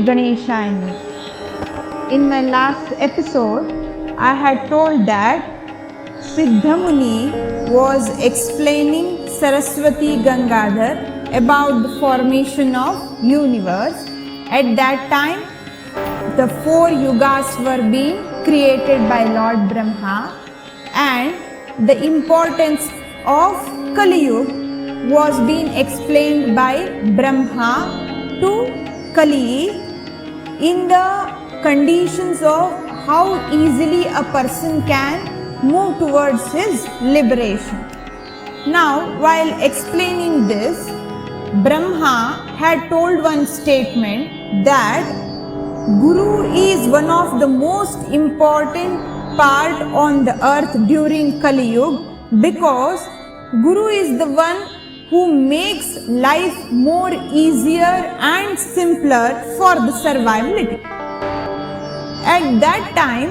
Ganeshaya Namaha. In my last episode, I had told that Siddha Muni was explaining Saraswati Gangadhar about the formation of universe. At that time, the 4 yugas were being created by Lord Brahma, and the importance of Kali Yuga was being explained by Brahma to Kali in the conditions of how easily a person can move towards his liberation. Now, while explaining this, Brahma had told one statement that Guru is one of the most important part on the earth during Kali Yuga, because Guru is the one who makes life more easier and simpler for the survivability. At that time,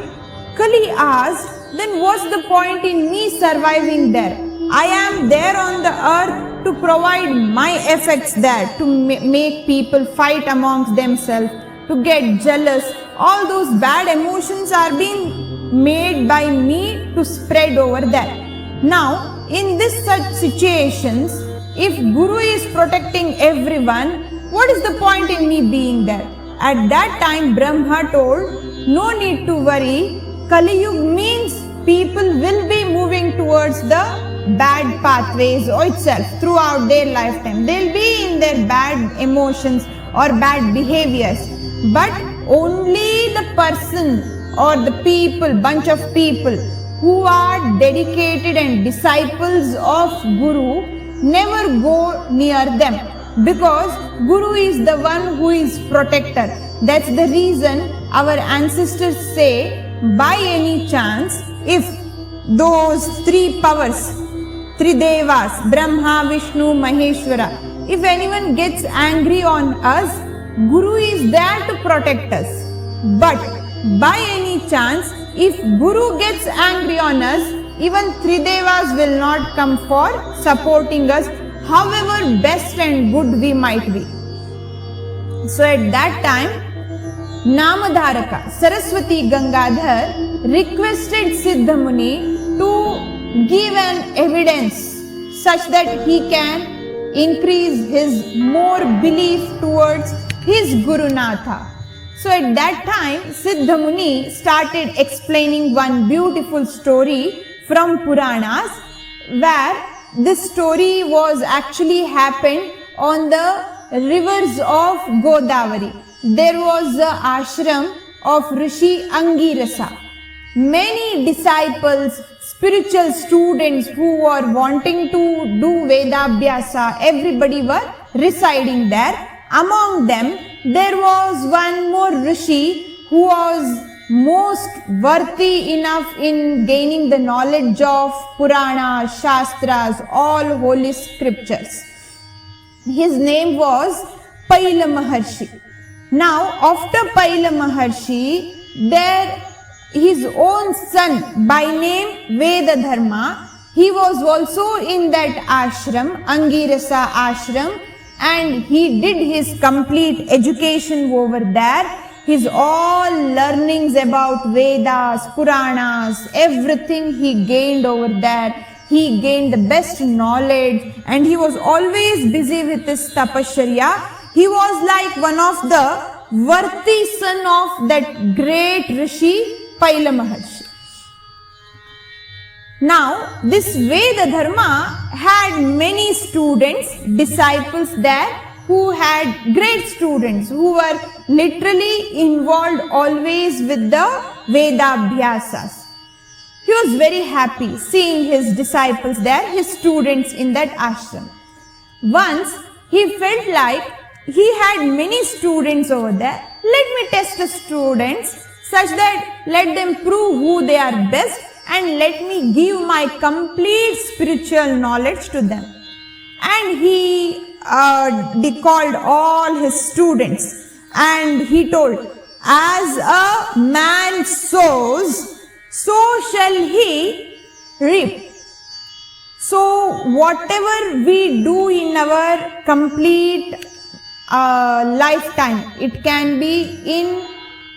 Kali asked, then what's the point in me surviving there? I am there on the earth to provide my effects there, to make people fight amongst themselves, to get jealous. All those bad emotions are being made by me to spread over there. Now, in this such situations, if Guru is protecting everyone, what is the point in me being there? At that time, Brahma told, no need to worry. Kali Yuga means people will be moving towards the bad pathways itself throughout their lifetime. They'll be in their bad emotions or bad behaviors. But only the person or the people, bunch of people who are dedicated and disciples of Guru never go near them, because Guru is the one who is protector. That's the reason our ancestors say, by any chance, if those 3 powers, 3 devas, Brahma, Vishnu, Maheshwara, if anyone gets angry on us, Guru is there to protect us. But by any chance, if Guru gets angry on us, even 3 devas will not come for supporting us, however best and good we might be. So at that time, Namadharaka, Saraswati Gangadhar, requested Siddha Muni to give an evidence such that he can increase his more belief towards his Gurunatha. So at that time, Siddha Muni started explaining one beautiful story from Puranas, where this story was actually happened on the rivers of Godavari. There was the ashram of Rishi Angirasa. Many disciples, spiritual students who were wanting to do Vedabhyasa, everybody were residing there. Among them, there was one more Rishi who was most worthy enough in gaining the knowledge of Puranas, Shastras, all holy scriptures. His name was Paila Maharshi. Now, after Paila Maharshi, there his own son by name Vedadharma, he was also in that ashram, Angirasa ashram, and he did his complete education over there. His all learnings about Vedas, Puranas, everything he gained over there. He gained the best knowledge, and he was always busy with his tapasya. He was like one of the worthy son of that great Rishi Paila Maharshi. Now, this Vedadharma had many students, disciples there, who had great students, who were literally involved always with the Vedabhyasas. He was very happy seeing his disciples there, his students in that ashram. Once, he felt like he had many students over there. Let me test the students such that let them prove who they are best, and let me give my complete spiritual knowledge to them. And he called all his students, and he told, as a man sows, so shall he reap. So whatever we do in our complete lifetime. It can be in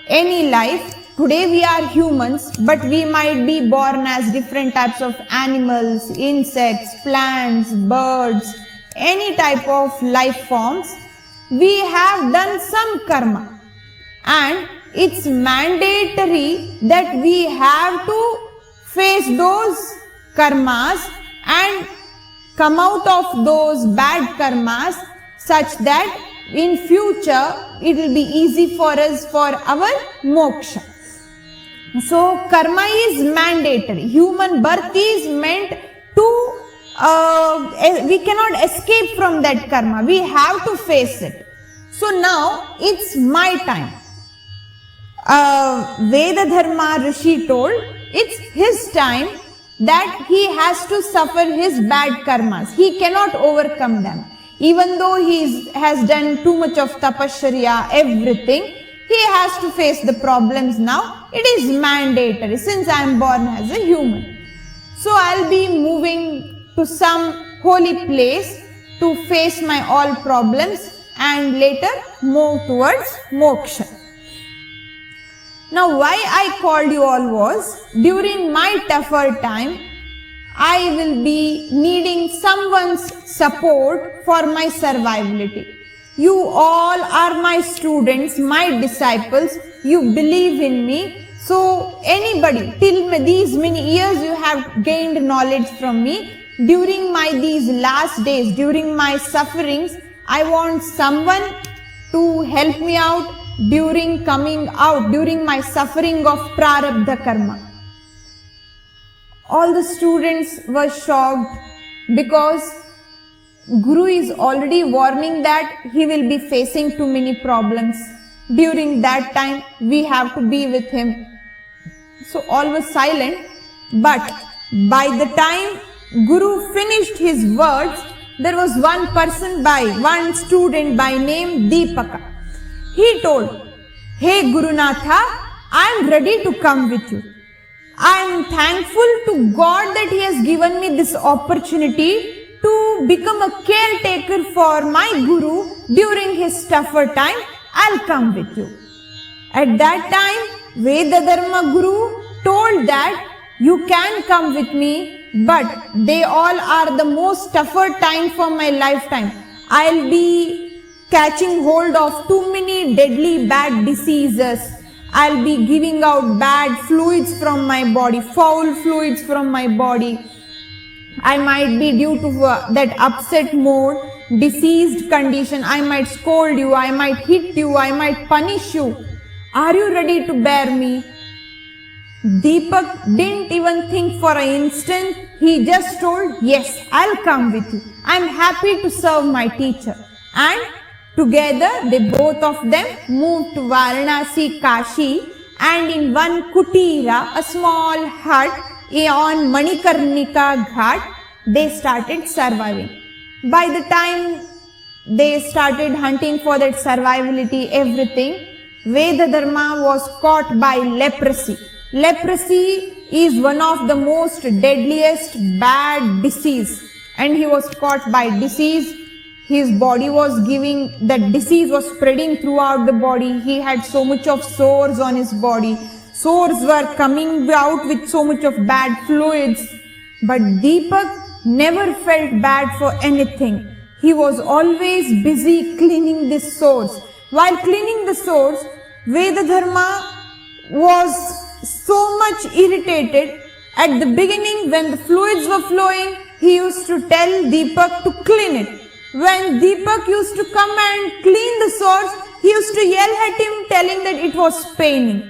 any life. Today we are humans, but we might be born as different types of animals, insects, plants, birds, any type of life forms. We have done some karma, and it's mandatory that we have to face those karmas and come out of those bad karmas such that in future it will be easy for us for our moksha. So karma is mandatory. Human birth is meant to, we cannot escape from that karma. We have to face it. So now it's my time. Vedadharma Rishi told it's his time that he has to suffer his bad karmas. He cannot overcome them. Even though he has done too much of tapasya, everything, he has to face the problems now. It is mandatory since I am born as a human. So I'll be moving to some holy place to face my all problems and later move towards moksha. Now why I called you all was, during my tougher time, I will be needing someone's support for my survivability. You all are my students, my disciples. You believe in me. So anybody, till these many years you have gained knowledge from me. During these last days, during my sufferings, I want someone to help me out during coming out, during my suffering of prarabdha karma. All the students were shocked because Guru is already warning that he will be facing too many problems. During that time, we have to be with him. So all was silent. But by the time Guru finished his words, there was one student by name Deepaka. He told, "Hey Gurunatha, I am ready to come with you. I am thankful to God that He has given me this opportunity to become a caretaker for my Guru during his tougher time. I'll come with you." At that time, Vedadharma Guru told that you can come with me, but they all are the most tougher time for my lifetime. I'll be catching hold of too many deadly bad diseases. I'll be giving out bad fluids from my body, foul fluids from my body. I might be due to that upset mode, diseased condition. I might scold you, I might hit you, I might punish you. Are you ready to bear me? Deepak didn't even think for an instant. He just told, "Yes, I'll come with you. I'm happy to serve my teacher." And together, they both of them moved to Varanasi, Kashi, and in one kutira, a small hut on Manikarnika Ghat, they started surviving. By the time they started hunting for that survivability, everything, Vedadharma was caught by leprosy. Leprosy is one of the most deadliest bad disease, and he was caught by disease. His body was that disease was spreading throughout the body. He had so much of sores on his body. Sores were coming out with so much of bad fluids. But Deepak never felt bad for anything. He was always busy cleaning the sores. While cleaning the sores, Vedadharma was so much irritated. At the beginning, when the fluids were flowing, he used to tell Deepak to clean it. When Deepak used to come and clean the sores, he used to yell at him, telling that it was paining.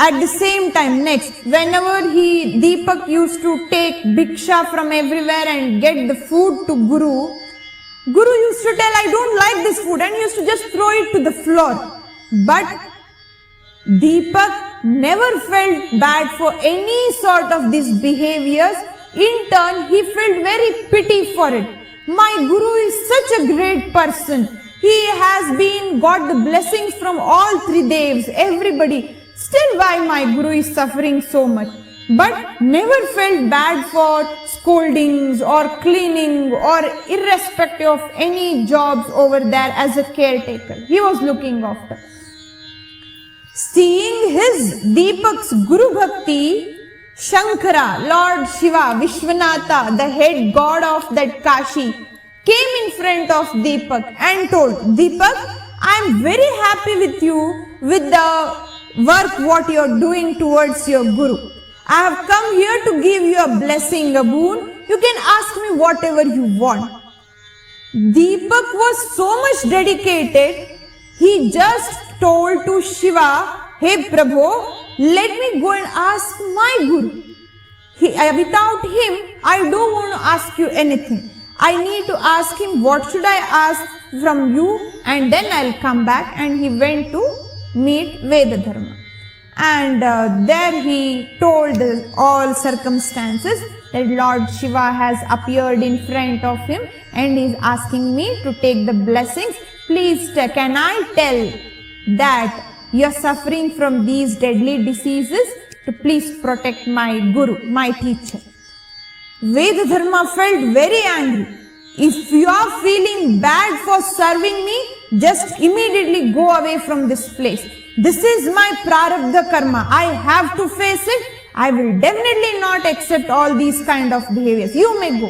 At the same time, next, whenever Deepak used to take bhiksha from everywhere and get the food to Guru used to tell, "I don't like this food," and he used to just throw it to the floor. But Deepak never felt bad for any sort of these behaviors. In turn, he felt very pity for it. My Guru is such a great person. He has got the blessings from all three devs, everybody. Still, why my Guru is suffering so much? but never felt bad for scoldings or cleaning or irrespective of any jobs over there as a caretaker. He was looking after. Seeing his Deepak's Guru Bhakti, Shankara, Lord Shiva, Vishwanatha, the head god of that Kashi, came in front of Deepak and told, Deepak, I am very happy with you with the work what you are doing towards your Guru. I have come here to give you a blessing, a boon. You can ask me whatever you want. Deepak was so much dedicated, he just told to Shiva, Hey Prabhu, let me go and ask my Guru. Without him, I don't want to ask you anything. I need to ask him what should I ask from you, and then I'll come back. And he went to meet Vedadharma. And there he told all circumstances that Lord Shiva has appeared in front of him and is asking me to take the blessings. Please, can I tell that you are suffering from these deadly diseases to please protect my Guru, my teacher. Vedadharma felt very angry. If you are feeling bad for serving me, just immediately go away from this place. This is my prarabdha karma. I have to face it. I will definitely not accept all these kind of behaviors. You may go.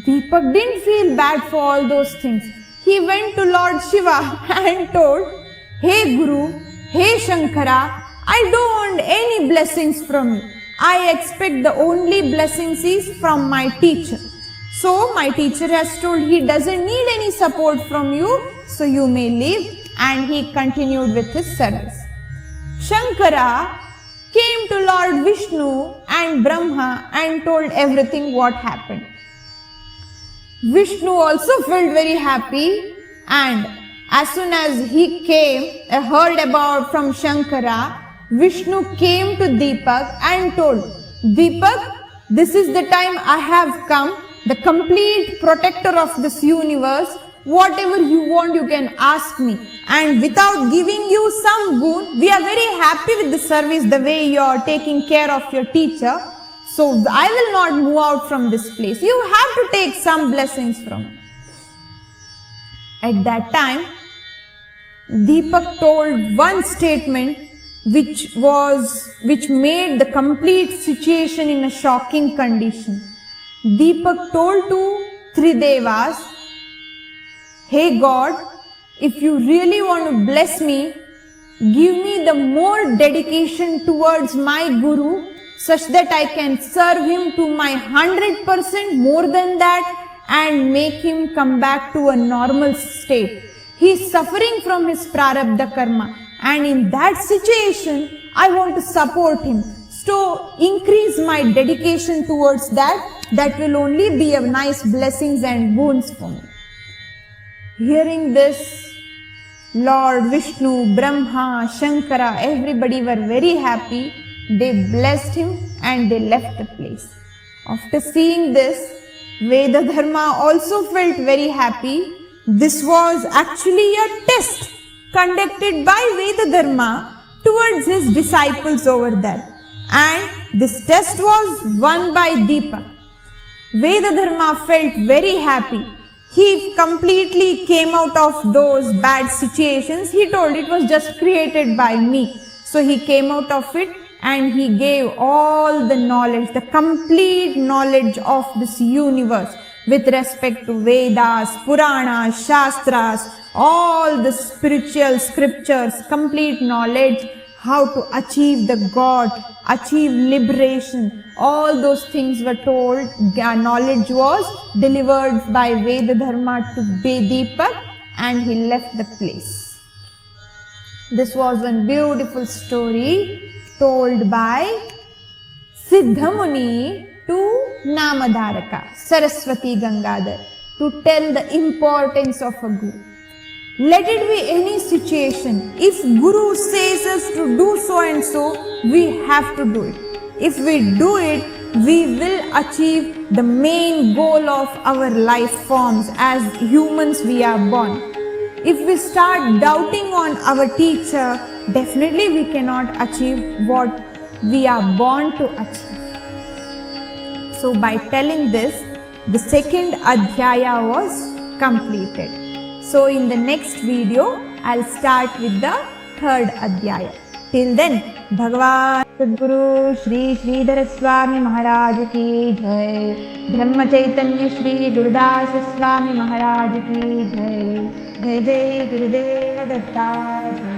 Deepak didn't feel bad for all those things. He went to Lord Shiva and told, Hey Guru, hey Shankara, I don't want any blessings from you. I expect the only blessings is from my teacher. So my teacher has told he doesn't need any support from you, so you may leave. And he continued with his service. Shankara came to Lord Vishnu and Brahma and told everything what happened. Vishnu also felt very happy, and as soon as he came, heard about from Shankara, Vishnu came to Deepak and told, Deepak, this is the time I have come, the complete protector of this universe. Whatever you want, you can ask me. And without giving you some boon, we are very happy with the service, the way you are taking care of your teacher. So I will not move out from this place. You have to take some blessings from me. At that time, Deepak told one statement which made the complete situation in a shocking condition. Deepak told to Tridevas, Hey God, if you really want to bless me, give me the more dedication towards my Guru such that I can serve him to my 100% more than that and make him come back to a normal state. He is suffering from his prarabdha karma, and in that situation, I want to support him. So increase my dedication towards that. That will only be a nice blessings and boons for me. Hearing this, Lord Vishnu, Brahma, Shankara, everybody were very happy. They blessed him and they left the place. After seeing this, Vedadharma also felt very happy. This was actually a test conducted by Vedadharma towards his disciples over there. And this test was won by Deepak. Vedadharma felt very happy. He completely came out of those bad situations. He told it was just created by me. So he came out of it and he gave all the knowledge, the complete knowledge of this universe with respect to Vedas, Puranas, Shastras, all the spiritual scriptures, complete knowledge, how to achieve the God, achieve liberation. All those things were told. Knowledge was delivered by Vedadharma to Deepak and he left the place. This was one beautiful story told by Siddha Muni to Namadharaka, Saraswati Gangadhar, to tell the importance of a Guru. Let it be any situation. If Guru says us to do so and so, we have to do it. If we do it, we will achieve the main goal of our life forms. As humans, we are born. If we start doubting on our teacher, definitely we cannot achieve what we are born to achieve. So by telling this, the second adhyaya was completed. So in the next video, I'll start with the third adhyaya. Till then, Bhagavan Sadguru Shri Sridhar Swami Maharaj ki jai. Brahma Chaitanya Shri Gurudas Swami Maharaj ki jai. Jai Jai Gurudev Datta.